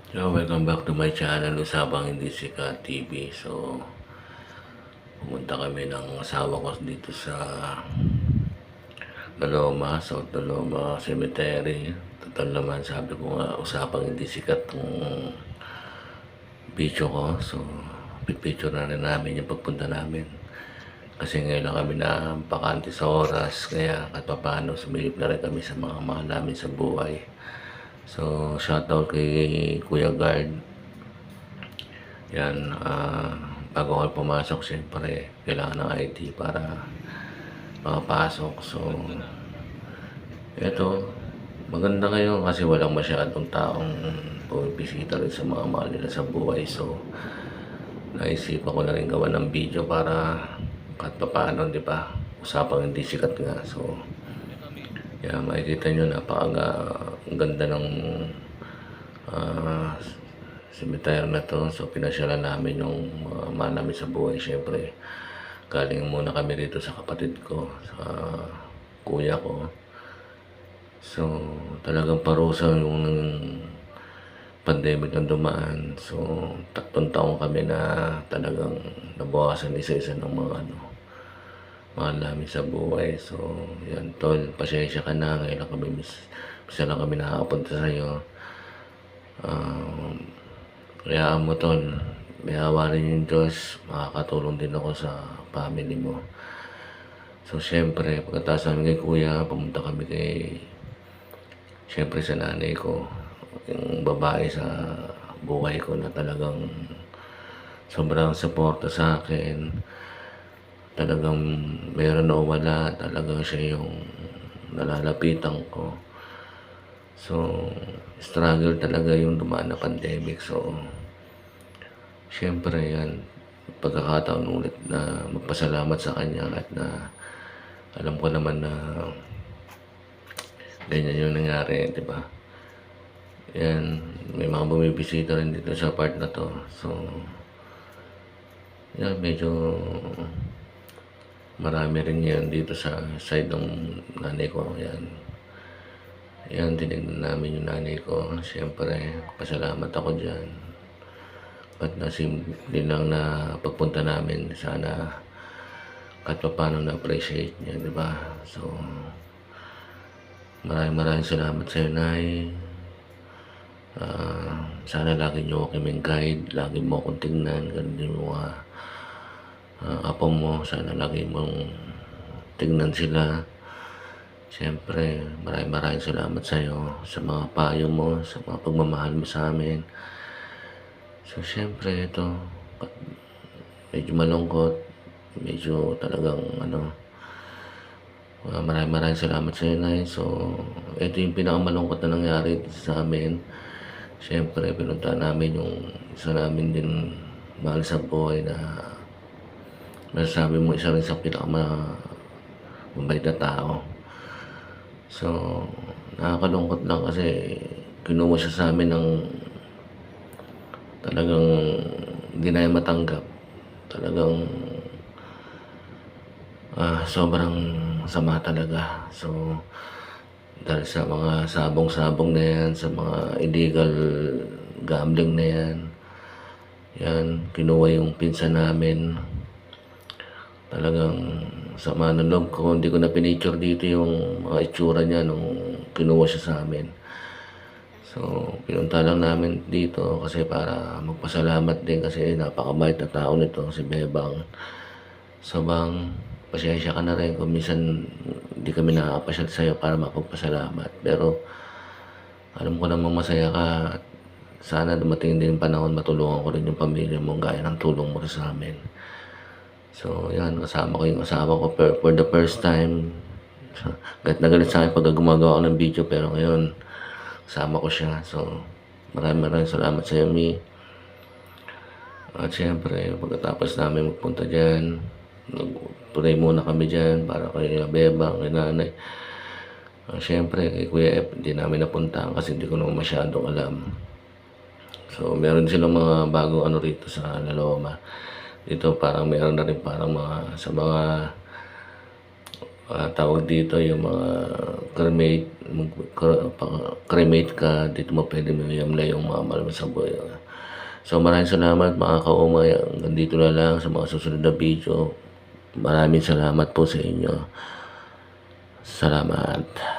So, welcome back to my channel, Usapang Hindi Sikat TV. So, pumunta kami ng asawa ko dito sa Daloma, South Daloma Cemetery. Total naman, sabi ko nga, usapang hindi sikat ng video ko. So, pipicture na rin namin yung pagpunta namin. Kasi ngayon lang kami na bakante sa oras, kaya kahit paano sumilip na rin kami sa mga mahal namin sa buhay. So, shoutout kay Kuya Guard. Yan, bago kayo pumasok, siyempre, kailangan ng ID para makapasok. So, eto, maganda ngayon kasi walang masyadong taong pumipisita rin sa mga mahal nila sa buhay. So, naisipan ko na rin gawa ng video para kahit pa paano, di ba? Usapang hindi sikat nga. So, yan, makikita nyo napaka ang ganda ng uh, cemetery na to. So, pinasyalan namin yung mga mahal namin sa buhay. Siyempre, galing muna kami rito sa kapatid ko, sa kuya ko. So, talagang parusa yung pandemic na dumaan. So, 3 taon kami na talagang nabawasan isa-isa ng mga mahal namin sa buhay. So, yan tol, pasensya ka na. Ngayon lang kami, misa lang kami nakakapunta sa'yo. Kayaan mo tol, may awa rin yung Diyos. Makakatulong din ako sa family mo. So, syempre, pagkatapos namin kay kuya, pumunta kami syempre sa nanay ko, yung babae sa buhay ko na talagang sobrang suporta sa akin. Talagang meron na wala, talagang siya yung nalalapitan ko. So, struggle talaga yung dumaan na pandemic. So, syempre yan, pagkakataon ulit na magpasalamat sa kanya at na alam ko naman na ganyan yung nangyari, di ba? Yan, may mga bumibisita rin dito sa part na to. So, yan, medyo marami rin yan dito sa side ng nanay ko. Yan. Yan, tinignan namin yung nanay ko. Siyempre, pasalamat ako dyan. At nasimple lang na pagpunta namin, sana kahit pa paano na-appreciate niya, di ba? So, maraming salamat sa iyo, Nay. Sana lagi niyo kaming guide, lagi mo akong tingnan, ganun din yung mga apo mo, sana lagi mong tingnan sila. Siyempre, maraming salamat sa iyo, sa mga payo mo, sa mga pagmamahal mo sa amin. So, siyempre, ito, medyo malungkot, medyo talagang, maraming salamat sa iyo, Nay. So, ito yung pinakamalungkot na nangyari sa amin. Siyempre, pinunta namin yung isa namin din mahal sa buhay na masasabi mo isa rin sa pinakamabait na tao. So, nakakalungkot lang kasi kinuha siya sa amin ng talagang hindi na matanggap. Talagang sobrang sama talaga. So, dahil sa mga sabong-sabong na yan, sa mga illegal gambling na yan, kinuha yung pinsan namin. Talagang sama ng loob ko, hindi ko na pinicture dito yung mga itsura niya nung kinuha siya sa amin. So, pinunta lang namin dito kasi para magpasalamat din kasi napakabait na tao nito, si Bebang. So, bang, pasensya ka na rin kung minsan hindi kami nakakapasyal sa'yo para mapagpasalamat. Pero, alam ko namang masaya ka at sana dumating din panahon matulungan ko rin yung pamilya mo gaya ng tulong mo sa amin. So, yan, kasama ko yung asawa ko for the first time. So, galit na galit sa akin pag gumagawa ako ng video, pero ngayon, kasama ko siya. So, maraming salamat sa iyo, Mi. At syempre, pagkatapos namin magpunta dyan, nag-pray muna kami dyan para kay Bebang, kay Nanay. Syempre, kay Kuya F, hindi namin napuntahan kasi hindi ko naman masyadong alam. So, meron silang mga bagong rito sa Laloma. Dito parang meron na rin parang mga sa mga tawag dito yung mga cremate, cremate ka, dito mo pwede mo i-apply yung mga mahal mo sa buhay. So maraming salamat mga kaumay, hanggang dito na lang sa mga susunod na video. Maraming salamat po sa inyo. Salamat.